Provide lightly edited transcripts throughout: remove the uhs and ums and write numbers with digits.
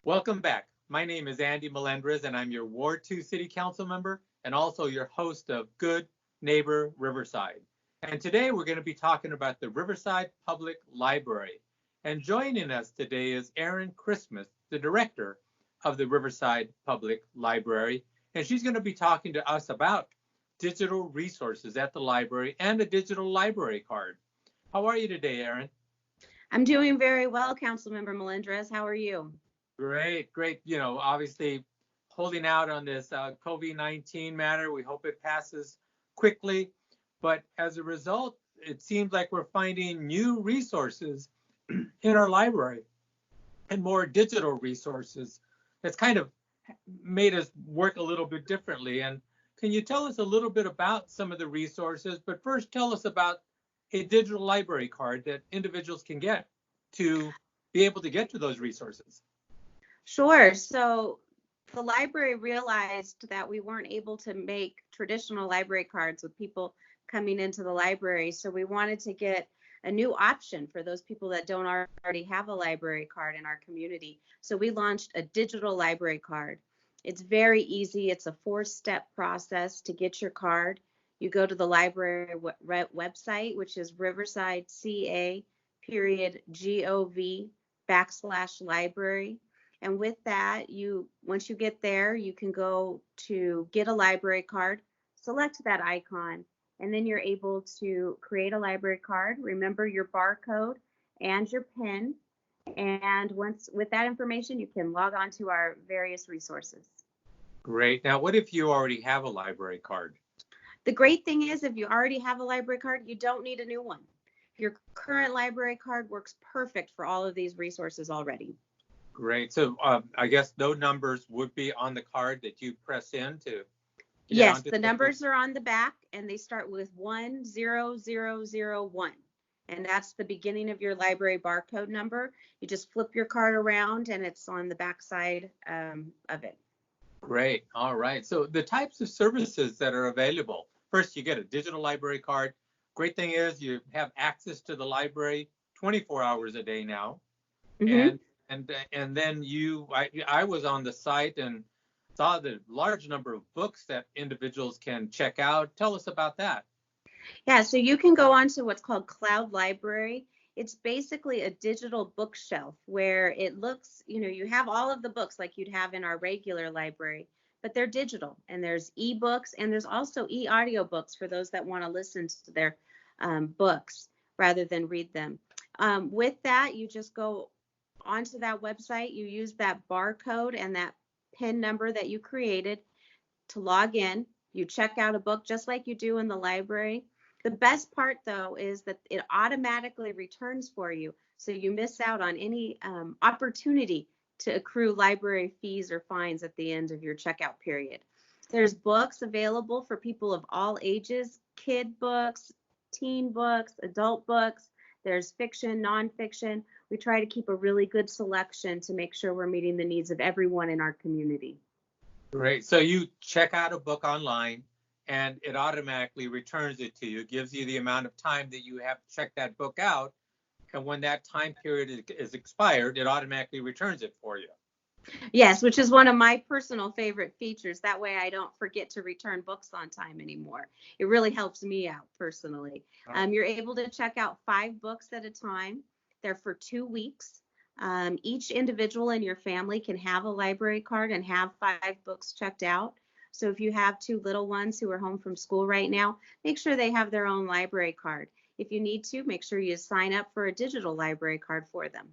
Welcome back. My name is Andy Melendrez, and I'm your Ward 2 City Council member and also your host of Good Neighbor Riverside. And today we're going to be talking about the Riverside Public Library. And joining us today is Erin Christmas, the director of the Riverside Public Library. And she's going to be talking to us about digital resources at the library and a digital library card. How are you today, Erin? I'm doing very well, Councilmember Melendrez. How are you? Great, great. Obviously holding out on this COVID-19 matter. We hope it passes quickly. But as a result, it seems like we're finding new resources in our library and more digital resources. That's kind of made us work a little bit differently. And can you tell us a little bit about some of the resources? But first, tell us about a digital library card that individuals can get to be able to get to those resources. Sure. So the library realized that we weren't able to make traditional library cards with people coming into the library. So we wanted to get a new option for those people that don't already have a library card in our community. So we launched a digital library card. It's very easy. It's a 4-step process to get your card. You go to the library website, which is riversideca.gov/library. And with that, once you get there, you can go to get a library card, select that icon, and then you're able to create a library card. Remember your barcode and your PIN. And once with that information, you can log on to our various resources. Great. Now, what if you already have a library card? The great thing is, if you already have a library card, you don't need a new one. Your current library card works perfect for all of these resources already. Great. So I guess those numbers would be on the card that you press in to. Yes, the numbers are on the back and they start with 10001. And that's the beginning of your library barcode number. You just flip your card around and it's on the back side of it. Great. All right. So the types of services that are available. First, you get a digital library card. Great thing is you have access to the library 24 hours a day now. Mm-hmm. And then I was on the site and saw the large number of books that individuals can check out. Tell us about that. Yeah, so you can go on to what's called Cloud Library. It's basically a digital bookshelf where it looks, you have all of the books like you'd have in our regular library, but they're digital, and there's ebooks and there's also e-audio books for those that want to listen to their books rather than read them. With that, you just go onto that website, you use that barcode and that PIN number that you created to log in. You check out a book just like you do in the library. The best part, though, is that it automatically returns for you, so you miss out on any opportunity to accrue library fees or fines at the end of your checkout period. There's books available for people of all ages, kid books, teen books, adult books. There's fiction, nonfiction. We try to keep a really good selection to make sure we're meeting the needs of everyone in our community. Great. So you check out a book online and it automatically returns it to you. It gives you the amount of time that you have to check that book out. And when that time period is expired, it automatically returns it for you. Yes, which is one of my personal favorite features. That way I don't forget to return books on time anymore. It really helps me out personally. You're able to check out 5 books at a time. They're for 2 weeks. Each individual in your family can have a library card and have 5 books checked out. So if you have 2 little ones who are home from school right now, make sure they have their own library card. If you need to, make sure you sign up for a digital library card for them.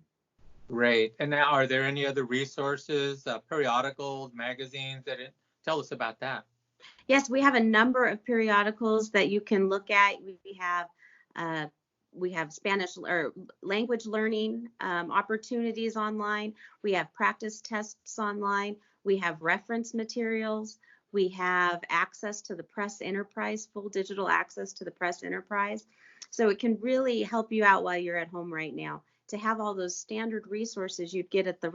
Great. And now, are there any other resources, periodicals, magazines tell us about that? Yes, we have a number of periodicals that you can look at. We have Spanish or language learning opportunities online. We have practice tests online. We have reference materials. We have access to the Press Enterprise, full digital access to the Press Enterprise. So it can really help you out while you're at home right now to have all those standard resources you'd get at the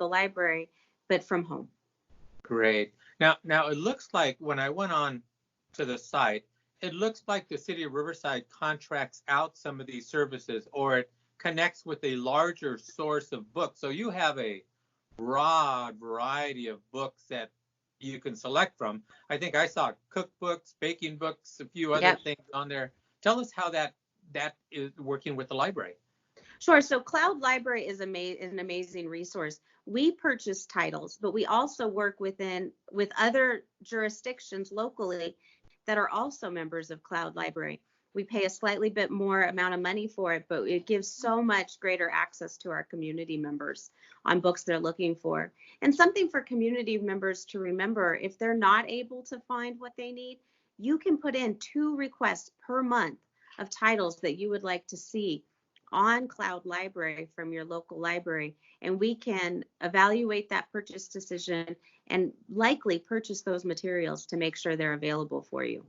library, but from home. Great. Now it looks like when I went on to the site, it looks like the city of Riverside contracts out some of these services, or it connects with a larger source of books. So you have a broad variety of books that you can select from. I think I saw cookbooks, baking books, a few other Yep. things on there. Tell us how that is working with the library. Sure. So Cloud Library is an amazing resource. We purchase titles, but we also work with other jurisdictions locally that are also members of Cloud Library. We pay a slightly bit more amount of money for it, but it gives so much greater access to our community members on books they're looking for. And something for community members to remember, if they're not able to find what they need, you can put in 2 requests per month of titles that you would like to see on Cloud Library from your local library, and we can evaluate that purchase decision and likely purchase those materials to make sure they're available for you.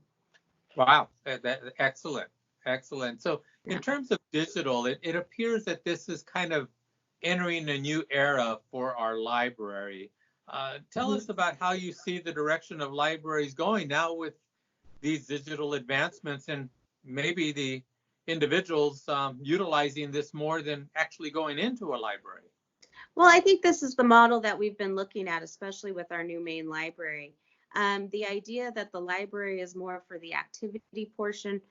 Wow, excellent, excellent. So in Yeah. terms of digital, it appears that this is kind of entering a new era for our library. Tell Mhm. us about how you see the direction of libraries going now with these digital advancements and maybe the individuals utilizing this more than actually going into a library. Well, I think this is the model that we've been looking at, especially with our new main library. The idea that the library is more for the activity portion,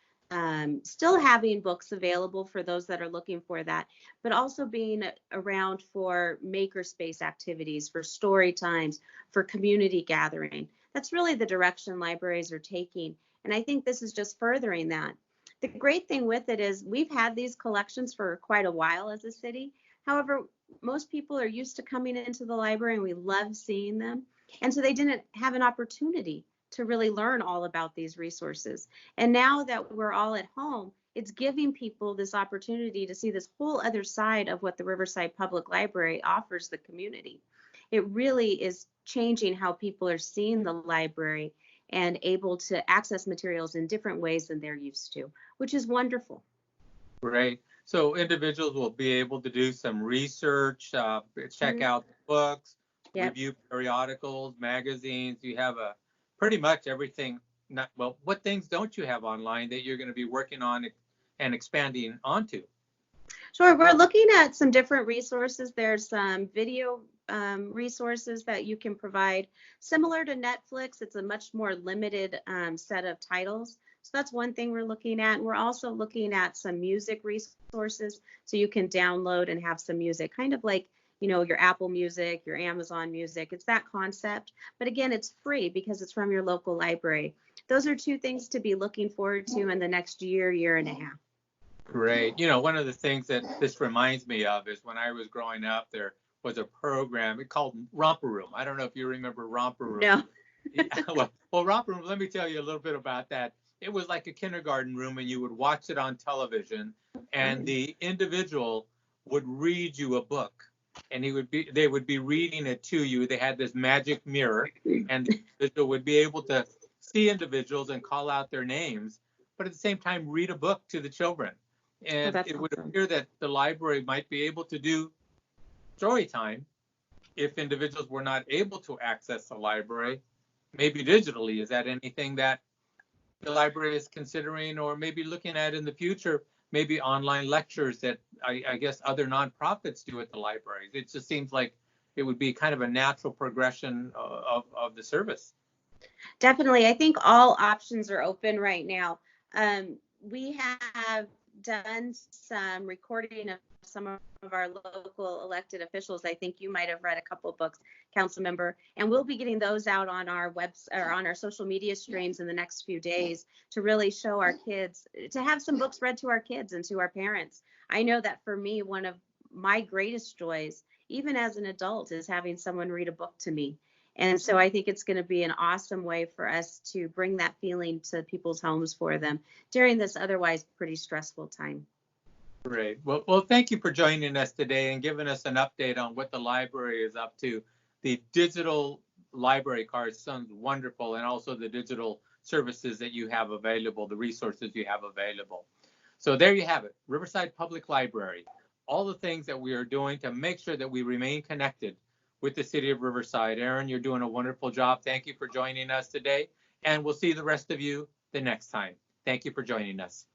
still having books available for those that are looking for that, but also being around for makerspace activities, for story times, for community gathering. That's really the direction libraries are taking. And I think this is just furthering that. The great thing with it is we've had these collections for quite a while as a city. However, most people are used to coming into the library and we love seeing them. And so they didn't have an opportunity to really learn all about these resources. And now that we're all at home, it's giving people this opportunity to see this whole other side of what the Riverside Public Library offers the community. It really is changing how people are seeing the library and able to access materials in different ways than they're used to, which is wonderful. Right. So individuals will be able to do some research, check Mhm. out books, Yep. review periodicals, magazines. You have a pretty much everything. Not well. What things don't you have online that you're going to be working on and expanding onto? Sure, we're looking at some different resources. There's some video resources that you can provide. Similar to Netflix, it's a much more limited set of titles. So that's one thing we're looking at. And we're also looking at some music resources so you can download and have some music, kind of like, your Apple Music, your Amazon Music. It's that concept. But again, it's free because it's from your local library. Those are two things to be looking forward to in the next year, year and a half. Great. One of the things that this reminds me of is when I was growing up, there was a program called Romper Room. I don't know if you remember Romper Room. No. Yeah, well, Romper Room, let me tell you a little bit about that. It was like a kindergarten room, and you would watch it on television, and Fun. the individual would read you a book, and they would be reading it to you. They had this magic mirror, and the individual would be able to see individuals and call out their names, but at the same time read a book to the children. Oh, And that's it would awesome. appear that the library might be able to do story time if individuals were not able to access the library, maybe digitally. Is that anything that the library is considering or maybe looking at in the future? Maybe online lectures that I guess other nonprofits do at the libraries. It just seems like it would be kind of a natural progression of the service. Definitely. I think all options are open right now. We have done some recording of some of our local elected officials. I think you might have read a couple books, council member, and we'll be getting those out on our webs or on our social media streams in the next few days to really show our kids, to have some books read to our kids and to our parents. I know that for me, one of my greatest joys, even as an adult, is having someone read a book to me. And so I think it's going to be an awesome way for us to bring that feeling to people's homes for them during this otherwise pretty stressful time. Great. Well, thank you for joining us today and giving us an update on what the library is up to. The digital library card sounds wonderful, and also the digital services that you have available, the resources you have available. So there you have it, Riverside Public Library. All the things that we are doing to make sure that we remain connected with the city of Riverside. Aaron, you're doing a wonderful job. Thank you for joining us today, and we'll see the rest of you the next time. Thank you for joining us.